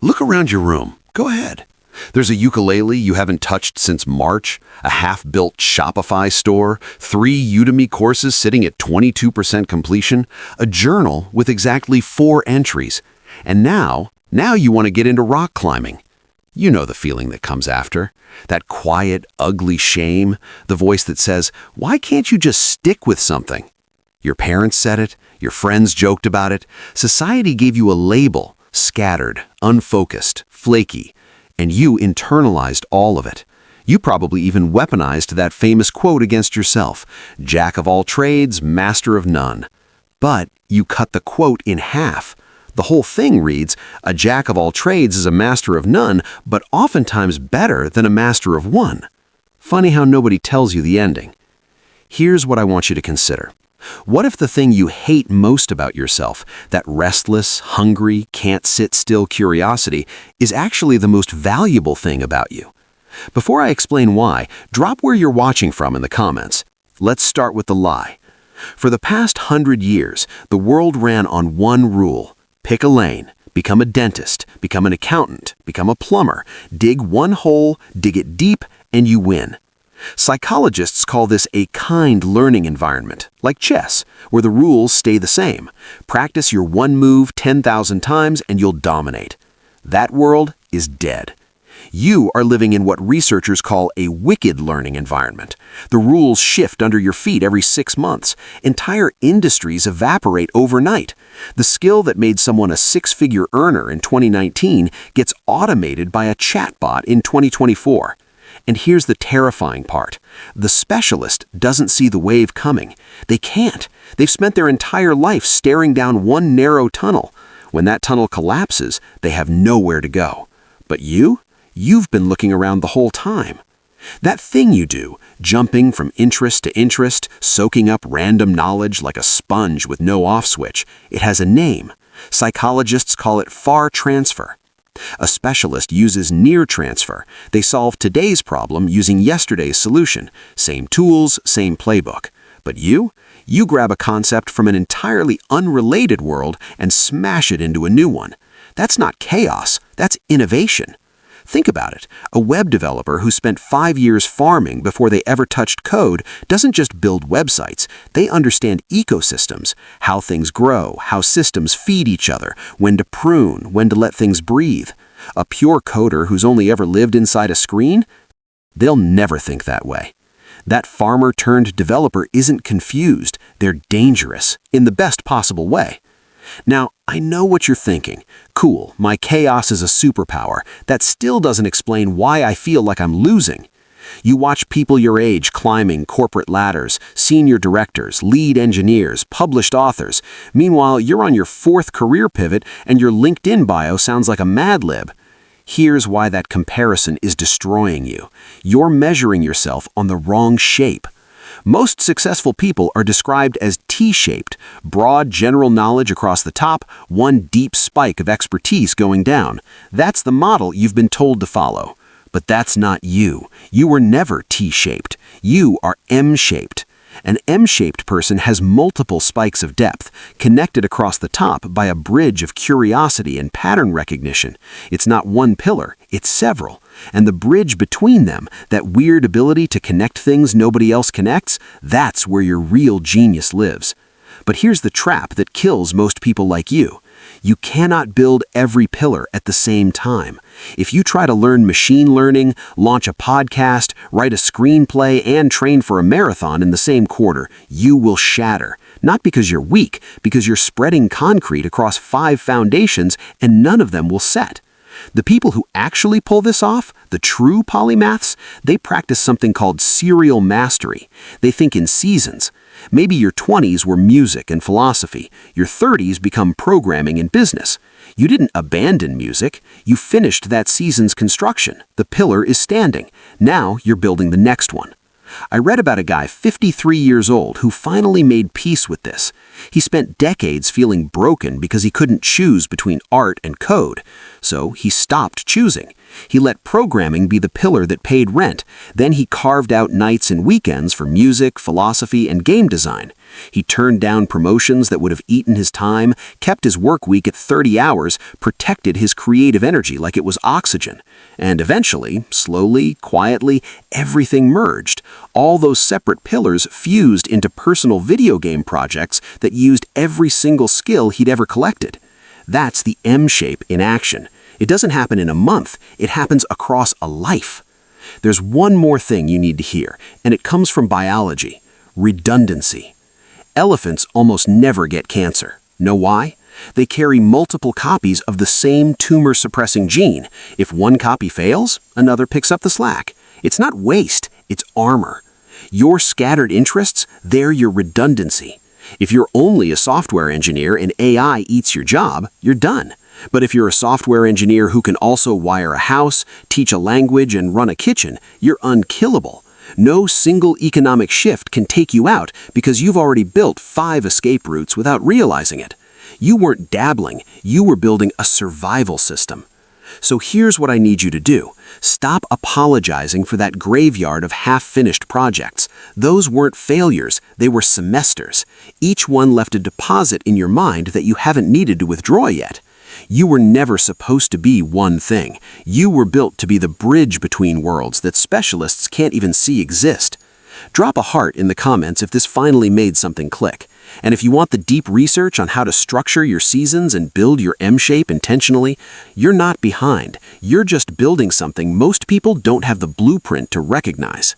Look around your room. Go ahead. There's a ukulele you haven't touched since March, a half-built Shopify store, 3 Udemy courses sitting at 22% completion, a journal with exactly 4 entries. And now you want to get into rock climbing. You know the feeling that comes after. That quiet, ugly shame, the voice that says, "Why can't you just stick with something?" Your parents said it, your friends joked about it, society gave you a label, scattered, unfocused, flaky, and you internalized all of it. You probably even weaponized that famous quote against yourself, "Jack of all trades, master of none." But you cut the quote in half. The whole thing reads, "A jack of all trades is a master of none, but oftentimes better than a master of one." Funny how nobody tells you the ending. Here's what I want you to consider. What if the thing you hate most about yourself, that restless, hungry, can't sit still curiosity, is actually the most valuable thing about you? Before I explain why, drop where you're watching from in the comments. Let's start with the lie. For the past 100 years, the world ran on one rule. Pick a lane, become a dentist, become an accountant, become a plumber, dig one hole, dig it deep, and you win. Psychologists call this a kind learning environment, like chess, where the rules stay the same. Practice your one move 10,000 times and you'll dominate. That world is dead. You are living in what researchers call a wicked learning environment. The rules shift under your feet every 6 months. Entire industries evaporate overnight. The skill that made someone a 6-figure earner in 2019 gets automated by a chatbot in 2024. And here's the terrifying part. The specialist doesn't see the wave coming. They can't. They've spent their entire life staring down one narrow tunnel. When that tunnel collapses, they have nowhere to go. But you've been looking around the whole time. That thing you do, jumping from interest to interest, soaking up random knowledge like a sponge with no off switch, it has a name. Psychologists call it far transfer. A specialist uses near transfer. They solve today's problem using yesterday's solution. Same tools, same playbook. But you grab a concept from an entirely unrelated world and smash it into a new one. That's not chaos, that's innovation. Think about it. A web developer who spent 5 years farming before they ever touched code doesn't just build websites. They understand ecosystems, how things grow, how systems feed each other, when to prune, when to let things breathe. A pure coder who's only ever lived inside a screen? They'll never think that way. That farmer turned developer isn't confused. They're dangerous, in the best possible way. Now, I know what you're thinking. Cool, my chaos is a superpower. That still doesn't explain why I feel like I'm losing. You watch people your age climbing corporate ladders, senior directors, lead engineers, published authors. Meanwhile, you're on your 4th career pivot and your LinkedIn bio sounds like a Mad Lib. Here's why that comparison is destroying you. You're measuring yourself on the wrong shape. Most successful people are described as T-shaped, broad general knowledge across the top, one deep spike of expertise going down. That's the model you've been told to follow. But that's not you. You were never T-shaped. You are M-shaped. An M-shaped person has multiple spikes of depth, connected across the top by a bridge of curiosity and pattern recognition. It's not one pillar, it's several. And the bridge between them, that weird ability to connect things nobody else connects, that's where your real genius lives. But here's the trap that kills most people like you. You cannot build every pillar at the same time. If you try to learn machine learning, launch a podcast, write a screenplay, and train for a marathon in the same quarter, you will shatter. Not because you're weak, because you're spreading concrete across 5 foundations and none of them will set. The people who actually pull this off, the true polymaths, they practice something called serial mastery. They think in seasons. Maybe your 20s were music and philosophy. Your 30s become programming and business. You didn't abandon music. You finished that season's construction. The pillar is standing. Now you're building the next one. I read about a guy 53 years old who finally made peace with this. He spent decades feeling broken because he couldn't choose between art and code. So he stopped choosing. He let programming be the pillar that paid rent. Then he carved out nights and weekends for music, philosophy, and game design. He turned down promotions that would have eaten his time, kept his work week at 30 hours, protected his creative energy like it was oxygen. And eventually, slowly, quietly, everything merged. All those separate pillars fused into personal video game projects that used every single skill he'd ever collected. That's the M shape in action. It doesn't happen in a month, it happens across a life. There's one more thing you need to hear, and it comes from biology: redundancy. Elephants almost never get cancer. Know why? They carry multiple copies of the same tumor-suppressing gene. If one copy fails, another picks up the slack. It's not waste, it's armor. Your scattered interests, they're your redundancy. If you're only a software engineer and AI eats your job, you're done. But if you're a software engineer who can also wire a house, teach a language, and run a kitchen, you're unkillable. No single economic shift can take you out because you've already built 5 escape routes without realizing it. You weren't dabbling, you were building a survival system. So here's what I need you to do. Stop apologizing for that graveyard of half-finished projects. Those weren't failures, they were semesters. Each one left a deposit in your mind that you haven't needed to withdraw yet. You were never supposed to be one thing. You were built to be the bridge between worlds that specialists can't even see exist. Drop a heart in the comments if this finally made something click. And if you want the deep research on how to structure your seasons and build your M-shape intentionally, you're not behind. You're just building something most people don't have the blueprint to recognize.